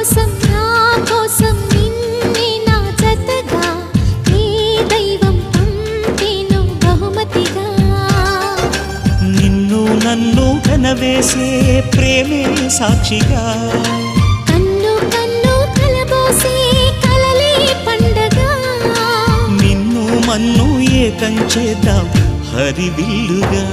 కోసం నా కోసం నిన్నే నా జతగా నీ దైవం పంపేను బహుమతిగా. నిన్ను నన్ను కనవేసే ప్రేమే సాక్షిగా, కన్ను కన్ను కలబోసే కలలే పండగ. నిన్ను మన్ను ఏకం చేద్దాం హరివిల్లుగా.